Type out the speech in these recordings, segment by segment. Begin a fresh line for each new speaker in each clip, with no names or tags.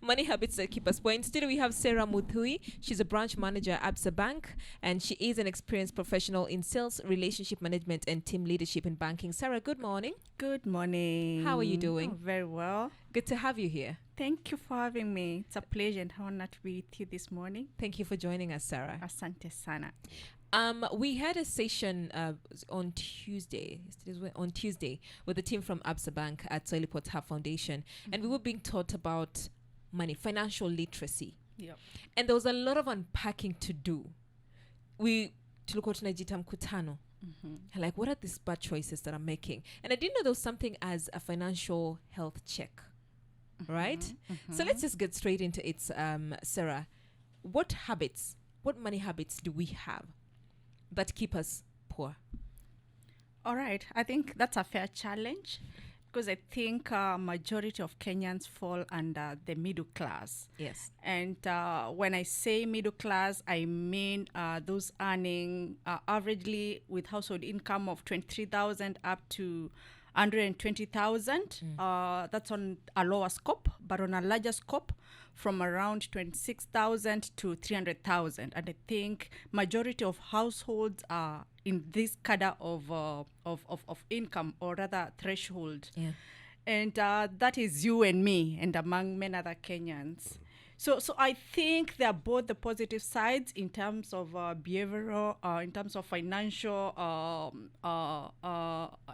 Money habits that keep us poor. Instead, we have Sarah Muthui. She's a branch manager at Absa Bank, and she is an experienced professional in sales, relationship management, and team leadership in banking. Sarah, good morning.
Good morning.
How are you doing?
Oh, very well.
Good to have you here.
Thank you for having me. It's a pleasure and honor to be with you this morning.
Thank you for joining us, Sarah.
Asante sana.
We had a session on Tuesday. On Tuesday with the team from Absa Bank at Soiliport Hub Foundation, and we were being taught about money, financial literacy.
Yep.
And there was a lot of unpacking to do. Tulikuwa tunajita mkutano. Like, what are these bad choices that I'm making? And I didn't know there was something as a financial health check, right? So let's just get straight into it, Sarah. What money habits do we have that keep us poor?
All right. I think that's a fair challenge because I think majority of Kenyans fall under the middle class.
Yes.
And when I say middle class, I mean those earning averagely with household income of 23,000 up to 120,000. That's on a lower scope, but on a larger scope, from around 26,000 to 300,000. And I think majority of households are in this cadre of income, or rather threshold.
Yeah.
And that is you and me, and among many other Kenyans. So I think there are both the positive sides in terms of behavioral, in terms of financial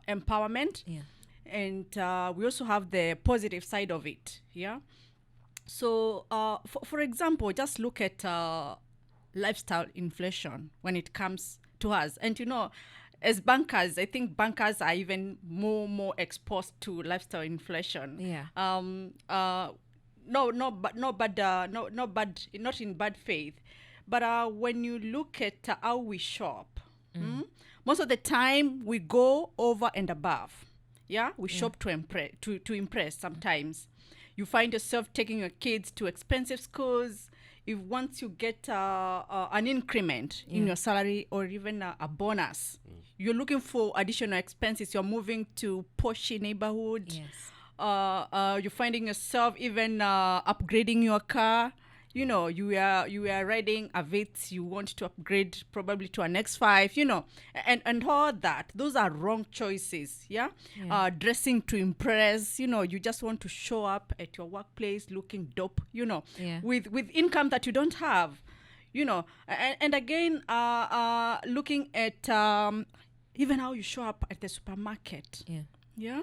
empowerment.
Yeah.
And we also have the positive side of it. Yeah. So, for example, just look at lifestyle inflation when it comes to us. And, as bankers, I think bankers are even more exposed to lifestyle inflation.
Yeah.
Not in bad faith, but when you look at how we shop, most of the time we go over and above. Yeah, we shop to impress. Sometimes you find yourself taking your kids to expensive schools. If once you get an increment in your salary or even a bonus, you're looking for additional expenses. You're moving to posh neighborhood.
Yes.
You're finding yourself even upgrading your car. You are riding a Vitz, you want to upgrade probably to an X5, and all that. Those are wrong choices, yeah? Dressing to impress, you just want to show up at your workplace looking dope, with income that you don't have, and again, looking at even how you show up at the supermarket. Yeah?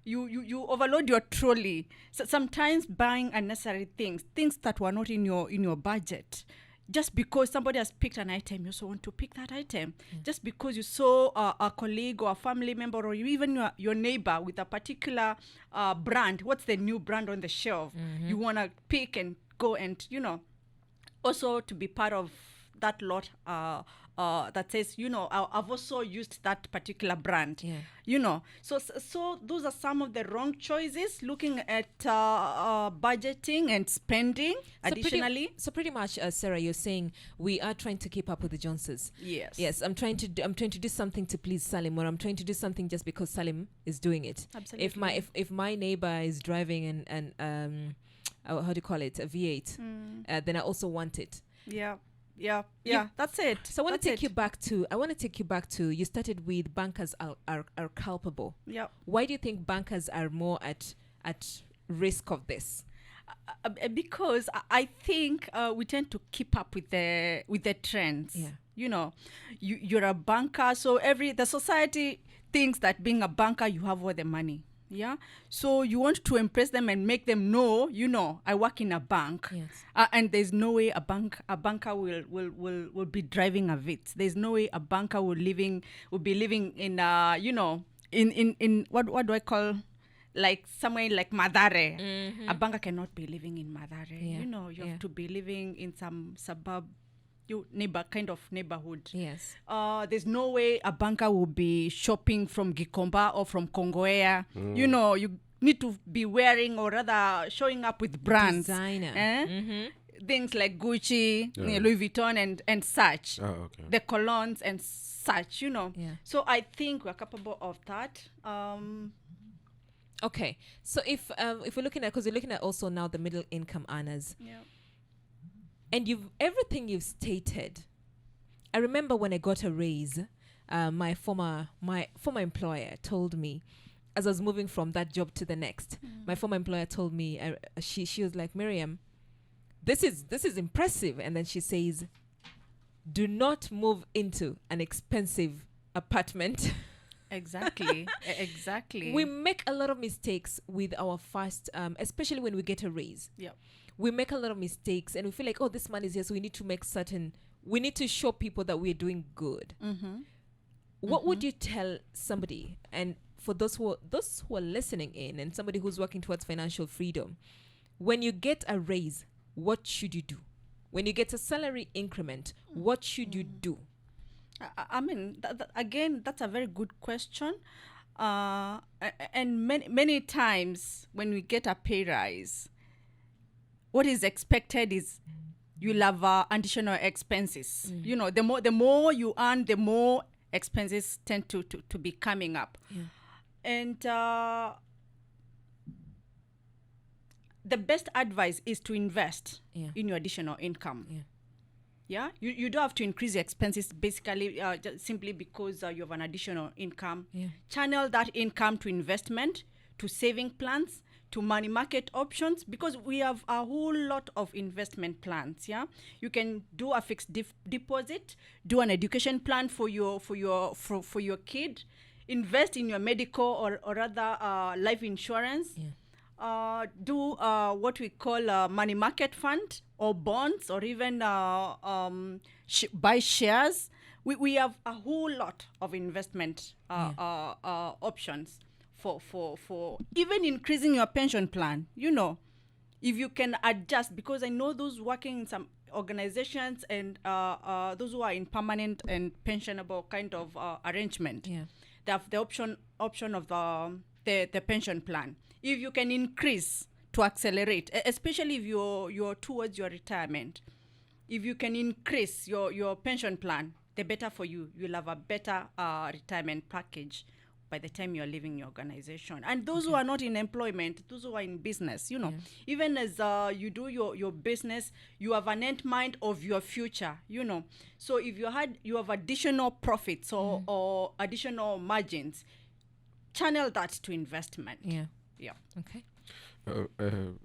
You overload your trolley. So sometimes buying unnecessary things that were not in your budget. Just because somebody has picked an item, you also want to pick that item. Just because you saw a colleague or a family member or even your neighbor with a particular brand. What's the new brand on the shelf? You want to pick and go and, also to be part of that lot that says, I've also used that particular brand. So those are some of the wrong choices, looking at budgeting and spending additionally.
So pretty much, Sarah, you're saying we are trying to keep up with the Joneses.
Yes.
I'm trying to do something to please Salim, or I'm trying to do something just because Salim is doing it.
Absolutely.
If my neighbor is driving an how do you call it, a V8, then I also want it.
Yeah, that's it.
So I want to take you back to you started with bankers are culpable.
Yeah.
Why do you think bankers are more at risk of this?
Because I think we tend to keep up with the trends.
Yeah.
You're a banker, so the society thinks that being a banker you have all the money. Yeah, so you want to impress them and make them know, I work in a bank.
Yes.
And there's no way a banker will be driving a Vitz. There's no way a banker will be living in in what do I call, like somewhere like Madare. A banker cannot be living in Madare.
Yeah.
You have to be living in some suburb neighborhood.
Yes.
There's no way a banker will be shopping from Gikomba or from Kongowea. You need to be wearing, or rather showing up with brands.
Designer.
Things like Gucci, Louis Vuitton and such.
Oh, okay.
The colognes and such,
Yeah.
So I think we're capable of that.
Okay. So if we're looking at, because we're looking at also now the middle income earners,
Yeah.
and everything you've stated, I remember when I got a raise, my former employer told me, as I was moving from that job to the next, my former employer told me, she was like, Miriam, this is impressive, and then she says, do not move into an expensive apartment.
Exactly. Exactly.
We make a lot of mistakes with our first, especially when we get a raise.
Yeah.
We make a lot of mistakes, and we feel like, oh, this money is here, so we need to show people that we're doing good.
Mm-hmm.
What would you tell somebody, and for those who are listening in, and somebody who's working towards financial freedom, when you get a raise, what should you do? When you get a salary increment, what should you do?
I mean, again, that's a very good question. And many times when we get a pay rise, what is expected is you'll have additional expenses. You know, the more you earn, the more expenses tend to be coming up.
Yeah.
And the best advice is to invest
Yeah.
in your additional income.
Yeah.
Yeah, you don't have to increase your expenses basically just simply because you have an additional income.
Yeah.
Channel that income to investment, to saving plans, to money market options, because we have a whole lot of investment plans. Yeah, you can do a fixed deposit, do an education plan for your kid, invest in your medical or other life insurance.
Yeah.
Do what we call money market fund or bonds, or even buy shares. We have a whole lot of investment options for even increasing your pension plan. You know, if you can adjust, because I know those working in some organizations and those who are in permanent and pensionable kind of arrangement,
Yeah.
they have the option of the pension plan. If you can increase to accelerate, especially if you're towards your retirement, if you can increase your pension plan, the better for you. You'll have a better retirement package by the time you're leaving your organization. And those who are not in employment, those who are in business, you know, even as you do your business, you have an end mind of your future, you know. So if you have additional profits or additional margins, channel that to investment.
Yeah.
Yeah.
Okay.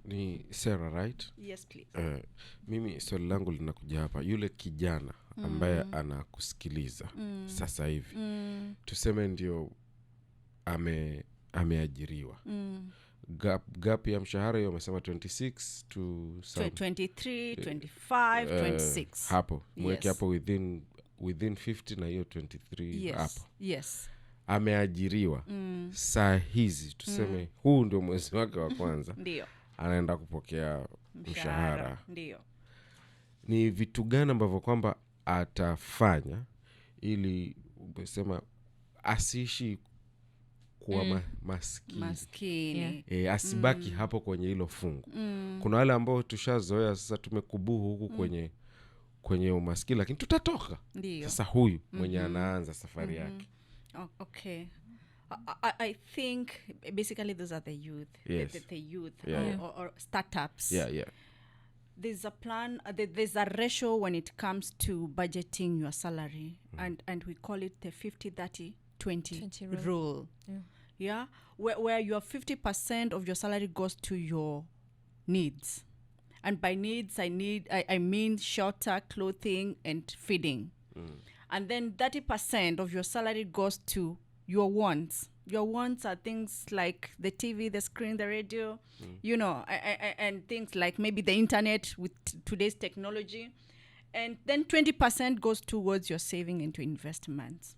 Ni Sarah, right?
Yes, please.
Mimi swali langu linakuja hapa, yule kijana ambaye anakusikiliza sasa hivi, tuseme ndio ameajiriwa, gap ya mshahara hiyo umesema 26 to
23, 25, 26.
hapo mweke hapo within 50 na hiyo 23 hapo.
Yes.
Ameajiriwa saa hizi, tuseme huu ndio mwezi wake wa kwanza.
Ndio.
Anaenda kupokea mshahara.
Ndio.
Ni vitu gani ambavyo kwamba atafanya ili umesema asiishi kuwa
maskini?
Asibaki hapo kwenye hilo fungu. Kuna wale ambao tushazoea sasa, tumekubuhu huku kwenye umaskini, lakini tutatoka.
Ndio.
Sasa huyu mwenye anaanza safari yake.
Okay. I think basically those are the youth.
Yes.
The youth.
Yeah.
Or startups.
Yeah.
There's a plan, there's a ratio when it comes to budgeting your salary, and we call it the 50-30-20 rule. Yeah. Where your 50% of your salary goes to your needs. And by needs, I mean shelter, clothing, and feeding. And then 30% of your salary goes to your wants. Your wants are things like the TV, the screen, the radio, you know, and things like maybe the internet with today's technology. And then 20% goes towards your saving into investments.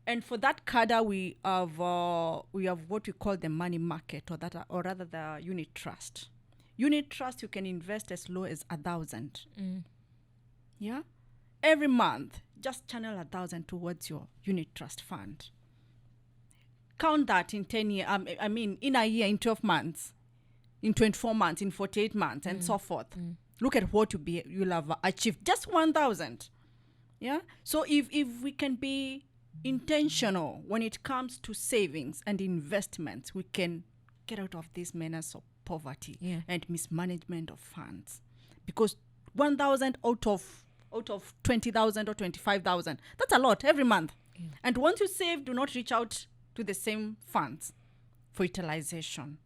And for that cadre, we have what we call the money market, or rather the unit trust. Unit trust, you can invest as low as 1,000. Yeah, every month, just channel 1,000 towards your unit trust fund. Count that in 10 years. I mean, in a year, in 12 months, in 24 months, in 48 months, and so forth. Look at what you'll have achieved. Just 1,000. Yeah. So if we can be intentional when it comes to savings and investments, we can get out of this menace of poverty
Yeah.
and mismanagement of funds, because 1,000 out of 20,000 or 25,000, that's a lot every month.
Yeah.
And once you save, do not reach out to the same funds for utilization.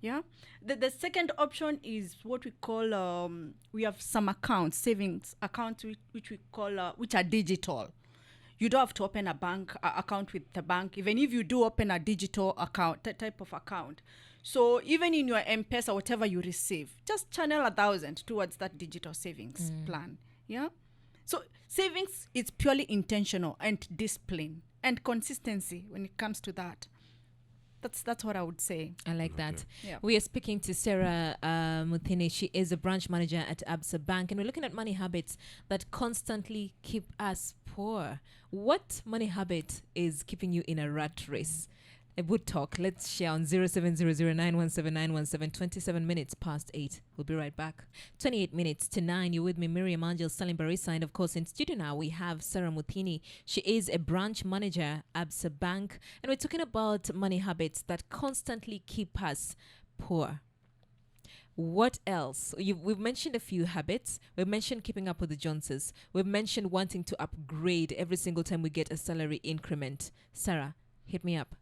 Yeah. The second option is what we call, we have some accounts, savings accounts, which we call, which are digital. You don't have to open a bank account with the bank, even if you do open a digital account, that type of account. So even in your M-Pesa, whatever you receive, just channel 1,000 towards that digital savings plan. Yeah. So savings is purely intentional and discipline and consistency when it comes to that. That's what I would say.
I like that.
Yeah.
We are speaking to Sarah Muthini. She is a branch manager at Absa Bank, and we're looking at money habits that constantly keep us poor. What money habit is keeping you in a rat race? A wood talk. Let's share on 0700917917. 27 minutes past 8. We'll be right back. 28 minutes to 9. You're with me, Miriam Angel, Salim Barisa. And of course, in studio now, we have Sarah Muthini. She is a branch manager at Absa Bank. And we're talking about money habits that constantly keep us poor. What else? We've mentioned a few habits. We've mentioned keeping up with the Joneses. We've mentioned wanting to upgrade every single time we get a salary increment. Sarah, hit me up.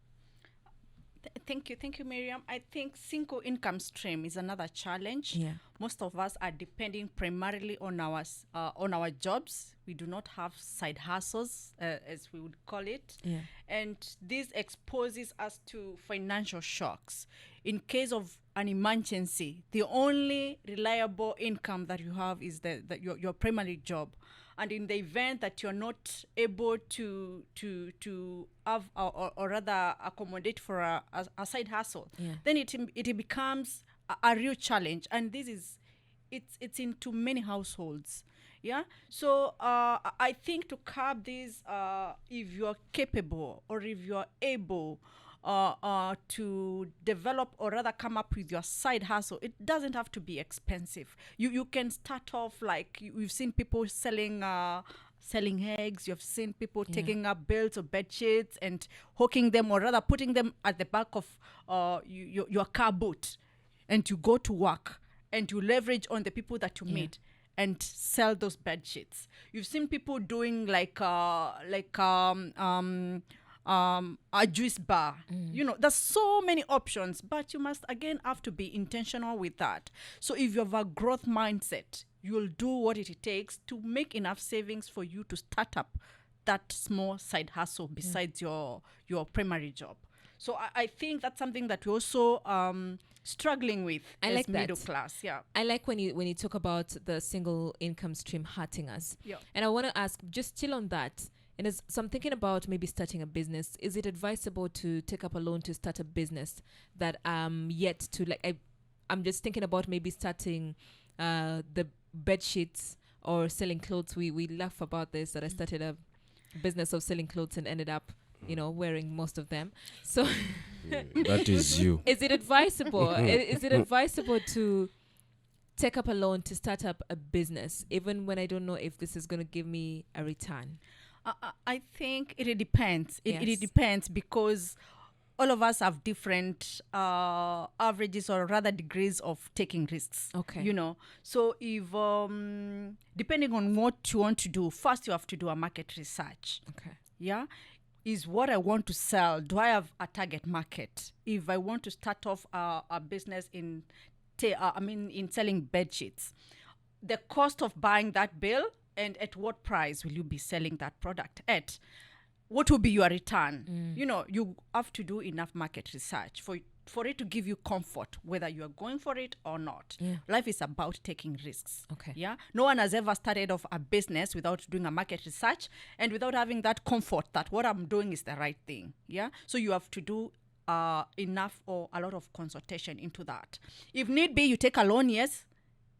Thank you, Miriam. I think single income stream is another challenge.
Yeah.
Most of us are depending primarily on our jobs. We do not have side hustles, as we would call it.
Yeah.
And this exposes us to financial shocks. In case of an emergency, the only reliable income that you have is your primary job. And in the event that you're not able to have or rather accommodate for a side hustle, then it becomes a real challenge. And this is it's into many households. Yeah. So I think to curb this, if you're capable or if you're able to develop or rather come up with your side hustle, it doesn't have to be expensive. You can start off like we've seen people selling eggs. You've seen people taking up bales or bed sheets and hooking them or rather putting them at the back of your car boot, and you go to work and you leverage on the people that you meet and sell those bed sheets. You've seen people doing a juice bar. There's so many options, but you must again have to be intentional with that. So if you have a growth mindset, you'll do what it takes to make enough savings for you to start up that small side hustle besides your primary job. So I think that's something that we're also struggling with as middle class. Yeah.
I like when you talk about the single income stream hurting us.
Yeah.
And I want to ask, just still on that, so I'm thinking about maybe starting a business. Is it advisable to take up a loan to start a business that yet to I'm just thinking about maybe starting the bed sheets or selling clothes. We laugh about this, that I started a business of selling clothes and ended up wearing most of them. So
That is you.
is it advisable? Is it advisable to take up a loan to start up a business, even when I don't know if this is going to give me a return?
I think it depends. It
Yes.
depends because all of us have different averages or rather degrees of taking risks.
Okay.
So if depending on what you want to do, first you have to do a market research.
Okay.
Yeah. Is what I want to sell, do I have a target market? If I want to start off a business in selling bed sheets, the cost of buying that bill and at what price will you be selling that product at? What will be your return? You have to do enough market research for it to give you comfort, whether you are going for it or not.
Yeah.
Life is about taking risks.
Okay.
Yeah. No one has ever started off a business without doing a market research and without having that comfort that what I'm doing is the right thing. Yeah. So you have to do enough or a lot of consultation into that. If need be, you take a loan. Yes,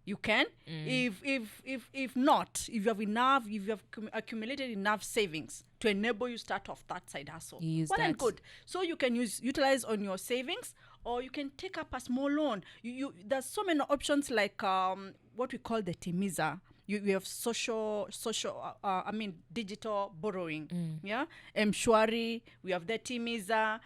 you can. If not, if you have accumulated enough savings to enable you start off that side hustle,
You use
well and
that.
good. So you can utilize on your savings, or you can take up a small loan. There's so many options like what we call the Timiza. you have I mean digital borrowing. Yeah, Mshwari, we have the Timiza,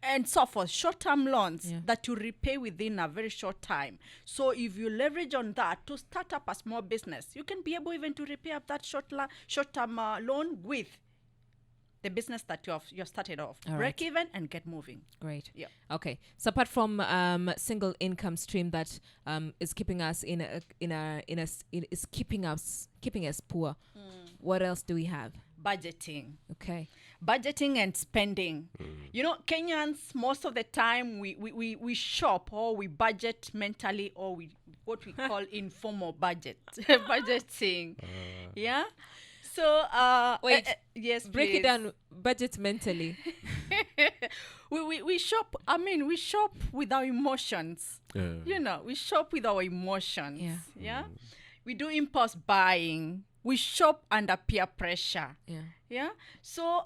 and so forth, short-term loans that you repay within a very short time. So if you leverage on that to start up a small business, you can be able even to repay up that short-term loan with the business that you've started off.
All
Break
right.
even and get moving.
Great.
Yeah.
Okay. So apart from single income stream that is keeping us is keeping us poor, what else do we have?
Budgeting.
Okay.
Budgeting and spending. You know, Kenyans, most of the time we shop or we budget mentally, or we what we call informal budgeting. Yeah. So
Wait,
yes,
Break it
please.
down. Budget mentally.
we shop. I mean, we shop with our emotions.
Yeah.
You know, we shop with our emotions.
Yeah.
Yeah. We do impulse buying. We shop under peer pressure.
Yeah.
Yeah. So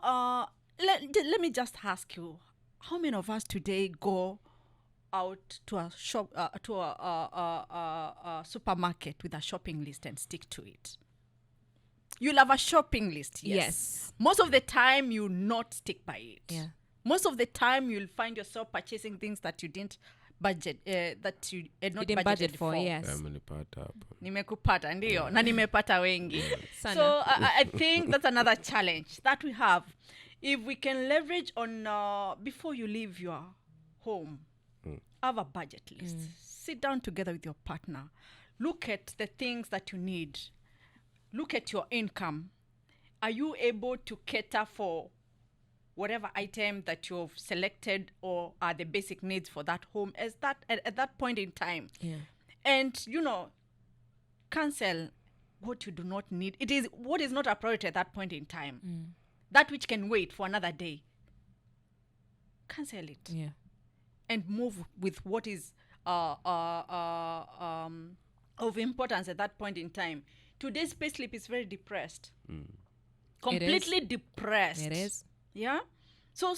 let me just ask you, how many of us today go out to a shop to a supermarket with a shopping list and stick to it? You'll have a shopping list,
Yes.
Most of the time, you'll not stick by it.
Yeah.
Most of the time, you'll find yourself purchasing things that you didn't budget, that you had not
You didn't
budgeted
budget for. Yes.
Amenipata hapo.
Nimekupata ndio na nimepata wengi.
Sana.
So I think that's another challenge that we have. If we can leverage on before you leave your home, have a budget list. Sit down together with your partner. Look at the things that you need. Look at your income. Are you able to cater for whatever item that you've selected, or are the basic needs for that home as that at that point in time?
Yeah.
And cancel what you do not need. It is what is not a priority at that point in time. That which can wait for another day, cancel it.
Yeah.
And move with what is of importance at that point in time. Today's payslip is very depressed. Completely depressed.
It is.
Yeah. So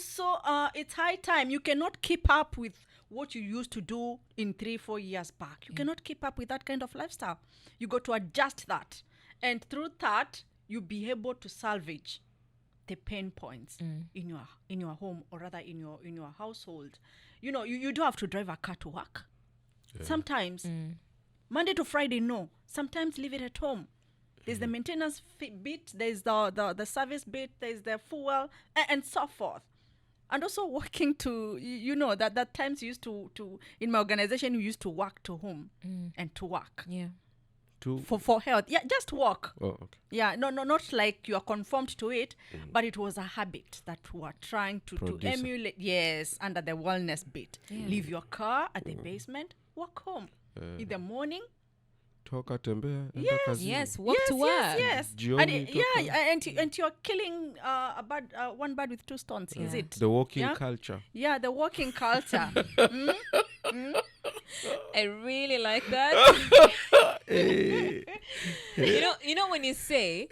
it's high time. You cannot keep up with what you used to do in 3-4 years back. You cannot keep up with that kind of lifestyle. You got to adjust that, and through that, you be able to salvage the pain points in your home, or rather in your household. You do have to drive a car to work. Sometimes Monday to Friday, no. Sometimes leave it at home. There's the maintenance bit, there's the service bit, there's the fuel, and so forth. And also working to, that times you used to in my organization, you used to work to home and to work.
Yeah.
For health. Yeah, just work.
Oh, okay.
Yeah, no, not like you are conformed to it, but it was a habit that we were trying to emulate. Yes, under the wellness bit.
Yeah.
Leave your car at the basement, walk home. In the morning,
Toka tembea, enda
Yes.
kazini.
Yes. Walk to work.
yes.
Jioni toka.
And you're killing one bird with two stones, is
Yeah.
it?
The walking
Yeah.
culture.
Yeah, the walking culture.
I really like that. you know when you say,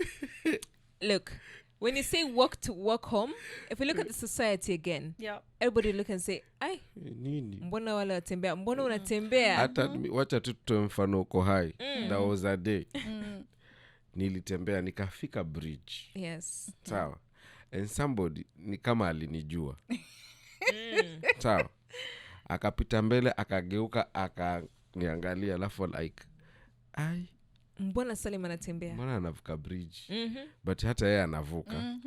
look, when you say walk home, if we look at the society again,
Yeah.
everybody look and say, ai,
Nini?
mbona wale watembea, mbona unatembea?
Hata wacha tu tutoe mfano uko hai. That was a day. Nilitembea nikafika bridge.
Yes.
Sawa. And somebody ni kama alinijua. Sawa. Akapita mbele, akageuka, akaniangalia, alafu like, ai,
Mbona Salim anatembea?
mbona anavuka bridge? But hata yeye anavuka.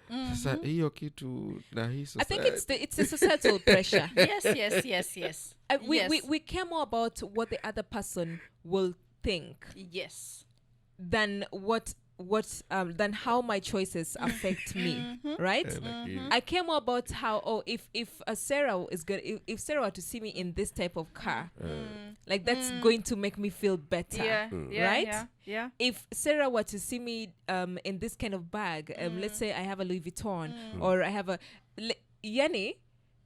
Sasa hiyo kitu na hii
I think it's a societal pressure.
Yes.
We care more about what the other person will think
Yes.
than than how my choices affect me, right? I care more about how if Sarah is good, if Sarah were to see me in this type of car, like that's going to make me feel better. Right?
Yeah.
If Sarah were to see me in this kind of bag, let's say I have a Louis Vuitton or I have a Yani,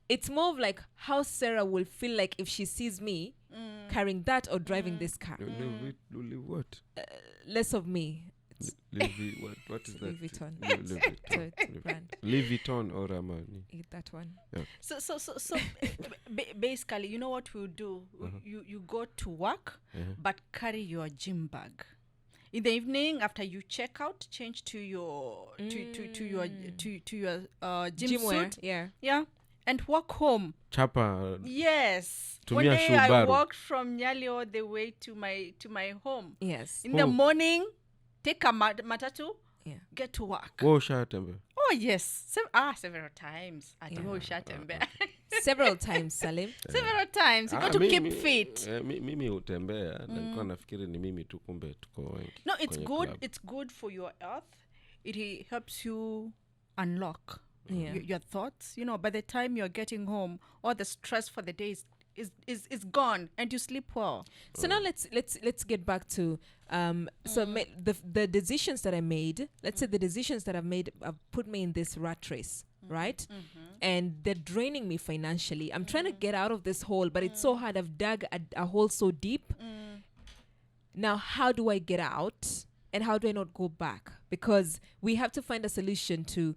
it's more of like how Sarah will feel like if she sees me carrying that or driving this car.
What?
Less of me.
What is that?
Louis Vuitton.
Louis
So it's a brand.
Louis Vuitton or Armani.
That one.
So basically, you know what we'll do? You go to work, but carry your gym bag. In the evening, after you check out, change to your to your gym
Gym wear,
suit.
yeah.
Yeah, and walk home.
chapa
Yes. One
Tumia
day I
Subaru.
walked from Nyali all the way to my home.
Yes.
In the
Oh.
morning, take a matatu,
Yeah.
get to work.
wewe ushatembea
Oh yes, several times. I don't know
Several times, Salim.
several times. You got to keep fit.
Mimi hutembea na nilikuwa nafikiri ni mimi tu, kumbe tuko wengi.
No, it's
kwenye
good.
club.
It's good for your health. It helps you unlock
Yeah.
your thoughts. You know, by the time you're getting home, all the stress for the day is gone, and you sleep well.
So now let's get back to the decisions that I made. Let's say the decisions that I've made have put me in this rat race, right? And they're draining me financially. I'm trying to get out of this hole, but it's so hard. I've dug a hole so deep. Now, how do I get out? And how do I not go back? Because we have to find a solution to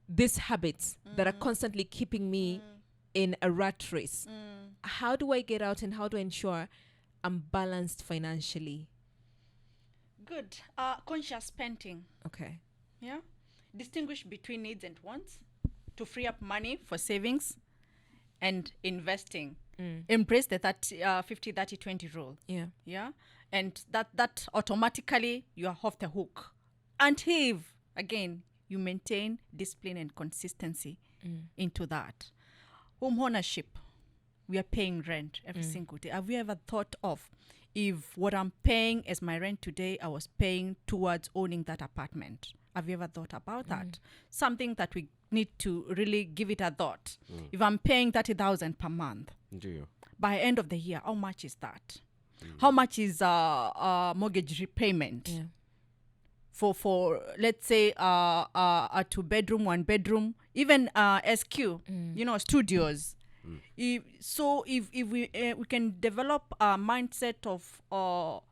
these habits that are constantly keeping me in a rat race. How do I get out, and how do I ensure I'm balanced financially?
Good. Conscious spending.
Okay.
Yeah. Distinguish between needs and wants to free up money for savings and investing. Embrace the 50-30-20 rule.
Yeah.
Yeah. And that automatically you are off the hook. Until again you maintain discipline and consistency into that. Home ownership. We are paying rent every single day. Have you ever thought of if what I'm paying as my rent today, I was paying towards owning that apartment? Have you ever thought about that? Something that we need to really give it a thought. If I'm paying 30,000 per month,
Ndio.
by end of the year, how much is that? How much is mortgage repayment?
Yeah.
For let's say a 2-bedroom, 1-bedroom, even SQ, you know, studios. If we can develop a mindset of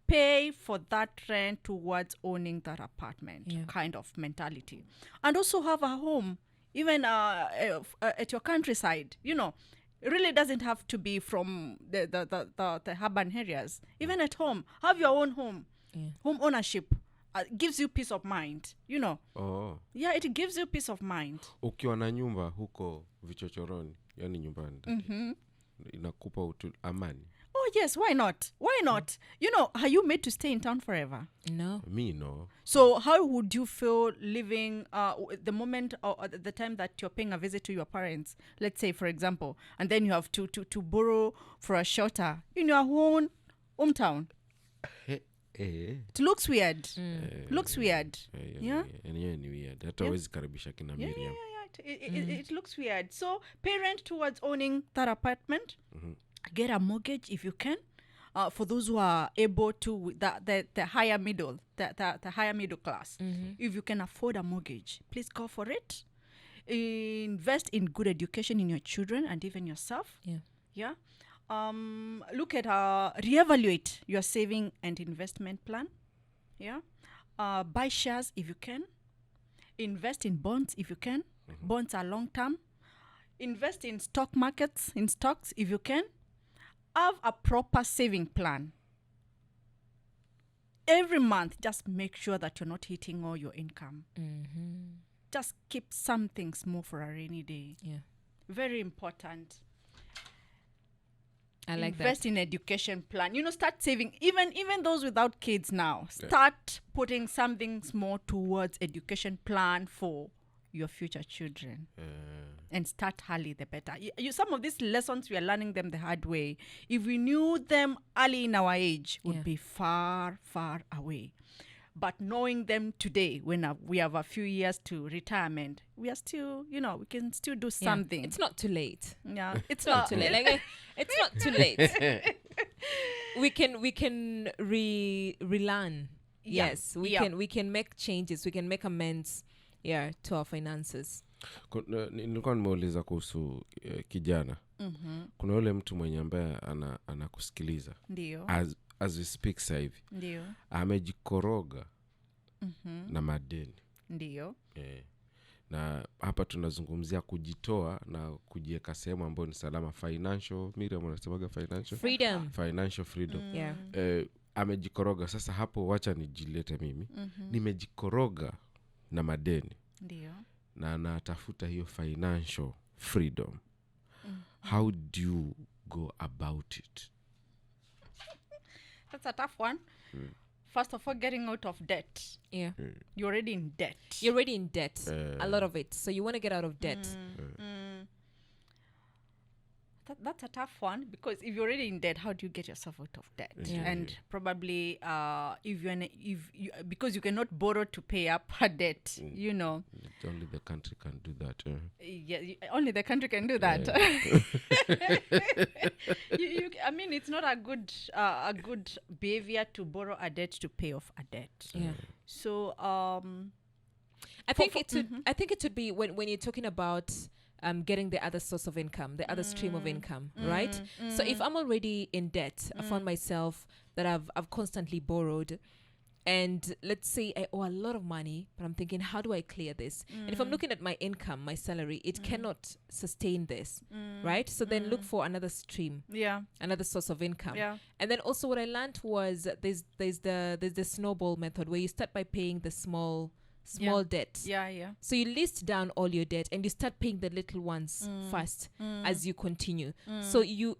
pay for that rent towards owning that apartment, kind of mentality, and also have a home, even at your countryside. You know, it really doesn't have to be from the urban areas. Even at home, have your own home. Home ownership gives you peace of mind. You know.
Oh.
Yeah, it gives you peace of mind.
Ukiwa na nyumba huko vichochoroni, yani nyumbani, inakupa amani.
Oh yes, why not? Why not? You know, are you made to stay in town forever?
No.
Me no.
So how would you feel living the moment or at the time that you're paying a visit to your parents, let's say, for example, and then you have to borrow for a shelter in your own hometown? It looks weird. Looks weird. Yeah.
Yenyewe ni weird. Hata hawezi karibisha kina Miriam.
It looks weird. So parent towards owning that apartment. Get a mortgage if you can. For those who are able to, the higher middle, the higher middle class, if you can afford a mortgage, please go for it. Invest in good education in your children and even yourself. Yeah. Look at reevaluate your saving and investment plan. Yeah. Buy shares if you can. Invest in bonds if you can. Bonds are long term. Invest in stock markets, in stocks if you can. Have a proper saving plan. Every month, just make sure that you're not hitting all your income. Just keep something small for a rainy day.
Yeah.
Very important.
I like
Invest in education plan. You know, start saving. Even those without kids now, start putting something small towards education plan for your future children. And start early, the better. Some of these lessons, we are learning them the hard way. If we knew them early in our age, would be far, far away. But knowing them today, when we have a few years to retirement, we are still, you know, we can still do something.
It's not too late.
Yeah,
It's not too late. Like, it's not too late. We can relearn.
Yeah.
Yes, we can make changes. We can make amends. Yeah, to our finances.
Nilikuwa nimeuliza kuhusu kijana. Kuna yule mtu mwenye ambaye anakusikiliza.
Ndio.
As we speak sasa hivi.
Ndio.
Amejikoroga na madeni.
Ndio.
Na hapa tunazungumzia kujitoa na kujiweka sehemu ambayo ni salama, financial, Miriam anasemaga financial
freedom.
Financial freedom.
Yeah.
amejikoroga. Sasa hapo wacha nijilete mimi. Nimejikoroga na madeni.
Ndio.
Na anatafuta hiyo financial freedom. How do you go about it?
That's a tough one. First of all, getting out of debt.
Yeah.
You're already in debt.
You're already in debt. A lot of it. So you want to get out of debt.
That's a tough one, because if you're already in debt, how do you get yourself out of debt?
Yeah.
And probably because you cannot borrow to pay up a debt, you know.
Only the country can do that.
Yeah, only the country can do that. I mean, it's not a good behavior to borrow a debt to pay off a debt.
Yeah.
So
I think it would be when you're talking about getting the other source of income, the other stream of income, right? So if I'm already in debt, I found myself that I've constantly borrowed, and let's say I owe a lot of money, but I'm thinking, how do I clear this? And if I'm looking at my income, my salary, it cannot sustain this, right? So then look for another stream, another source of income.
Yeah.
And then also what I learned was there's the snowball method, where you start by paying the small debt.
Yeah.
So you list down all your debt and you start paying the little ones first as you continue. So you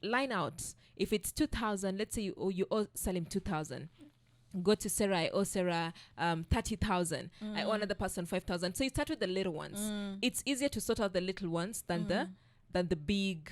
line out, if it's 2,000, let's say you owe Salim 2,000. Go to Sarah, I owe Sarah 30,000. I owe another person 5,000. So you start with the little ones. It's easier to sort out the little ones than the big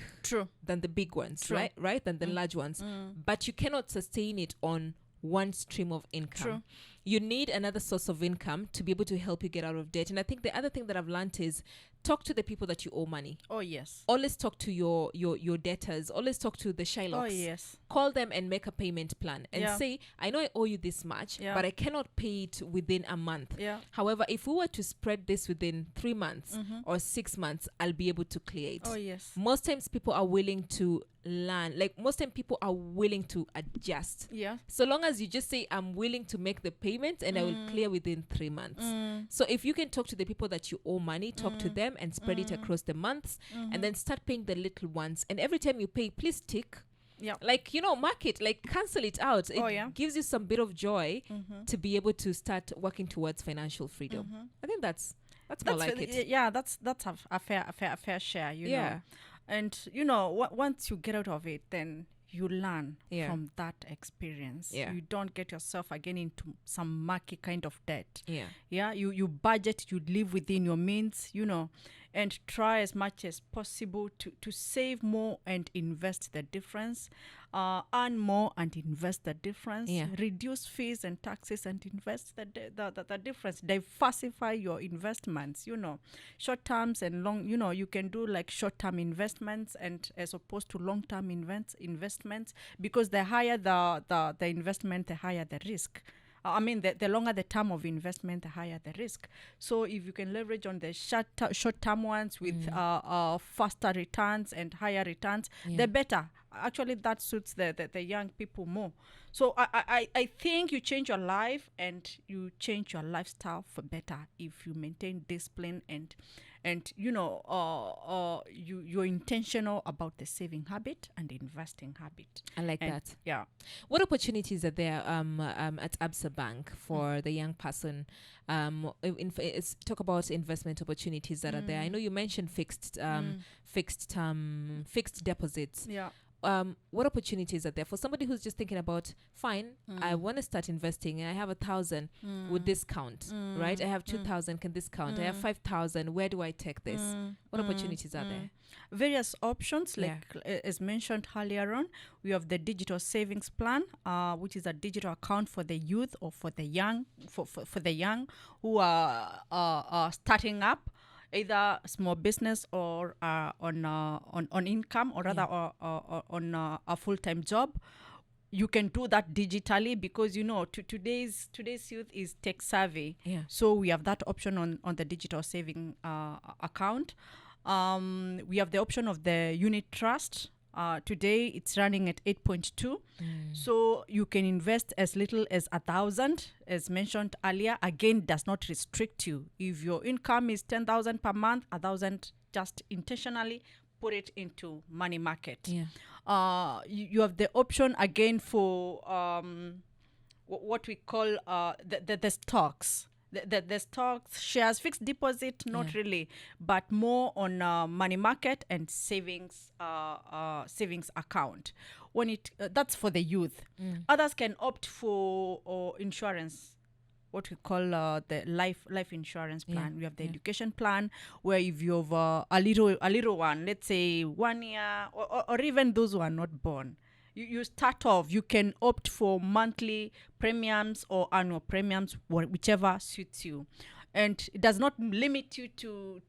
ones.
True.
right than the large ones. But you cannot sustain it on one stream of income.
True.
You need another source of income to be able to help you get out of debt. And I think the other thing that I've learned is talk to the people that you owe money.
Oh, yes.
Always talk to your debtors. Always talk to the Shylocks.
Oh, yes.
Call them and make a payment plan and say, I know I owe you this much, but I cannot pay it within a month.
Yeah.
However, if we were to spread this within 3 months or 6 months, I'll be able to clear it.
Oh, yes.
Most times people are willing to learn. Like most time people are willing to adjust.
Yeah.
So long as you just say, I'm willing to make the payment and I will clear within 3 months. So if you can talk to the people that you owe money, talk to them and spread it across the months, and then start paying the little ones. And every time you pay, please tick.
Yeah.
Like, mark it, like cancel it out. It
Oh,
gives you some bit of joy to be able to start working towards financial freedom. I think that's more like it.
Yeah, that's a fair share, you know. And once you get out of it, then you learn from that experience.
Yeah.
You don't get yourself again into some murky kind of debt.
Yeah.
You budget, you live within your means, and try as much as possible to save more and invest the difference, earn more and invest the difference, reduce fees and taxes and invest the difference, diversify your investments, short terms and long, you can do like short term investments and as opposed to long term investments, because the higher the investment, the higher the risk. I mean, the longer the term of investment, the higher the risk. So if you can leverage on the short-term ones with faster returns and higher returns, the better. Actually, that suits the young people more. So I think you change your life and you change your lifestyle for better if you maintain discipline and you're intentional about the saving habit and investing habit.
I like that.
Yeah.
What opportunities are there at Absa Bank for the young person? Talk about investment opportunities that are there. I know you mentioned fixed deposits.
Yeah.
What opportunities are there for somebody who's just thinking about, fine, I want to start investing and I have 1,000 with discount, right? I have 2,000 can discount. I have 5,000. Where do I take this? What opportunities are there?
Various options, like as mentioned earlier on, we have the digital savings plan, which is a digital account for the youth or for the young, for the young who are starting up, either small business or on income, or rather on a full-time job. You can do that digitally because today's youth is tech savvy. So we have that option on the digital saving account. We have the option of the unit trust. Today it's running at 8.2. So you can invest as little as 1,000, as mentioned earlier. Again, does not restrict you. If your income is 10,000 per month, 1,000, just intentionally put it into money market.
Yeah.
You have the option again for what we call the stocks. The stocks, shares, fixed deposit, not
Yeah.
really, but more on money market and savings account. When it that's for the youth. Others can opt for insurance, what we call the life insurance plan.
Yeah,
We have the
yeah.
education plan, where if you have a little one, let's say 1 year, or even those who are not born, you start off, you can opt for monthly premiums or annual premiums, whichever suits you. And it does not limit you to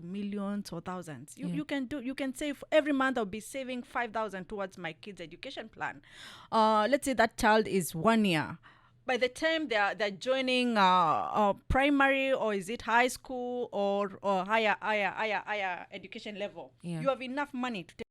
millions or thousands.
Yeah.
You can save every month. I'll be saving 5,000 towards my kids' education plan. Let's say that child is 1 year. By the time they're joining primary, or is it high school, or higher education level,
Yeah.
you have enough money to take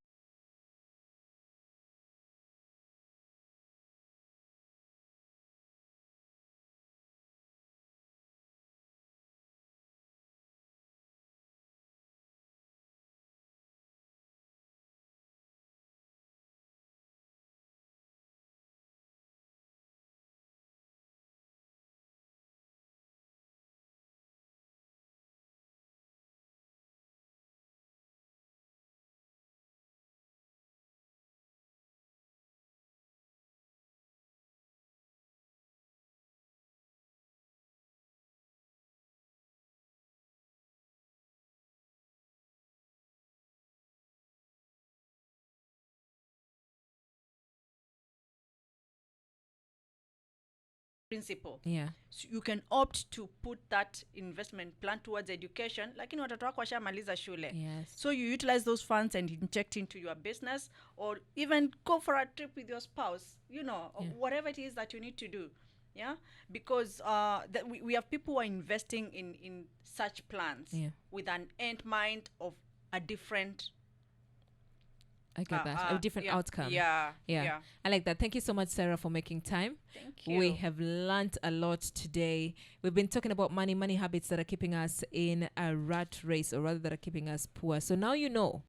principal.
Yeah.
So you can opt to put that investment plan towards education, lakini watoto wako washamaliza shule.
Yes.
So you utilize those funds and inject into your business, or even go for a trip with your spouse, or whatever it is that you need to do. Yeah, because we have people who are investing in such plans,
Yeah.
with an end mind of a different
I get that. A different outcome.
Yeah.
I like that. Thank you so much, Sarah, for making time.
Thank you.
We have learned a lot today. We've been talking about money habits that are keeping us in a rat race, or rather that are keeping us poor. So now you know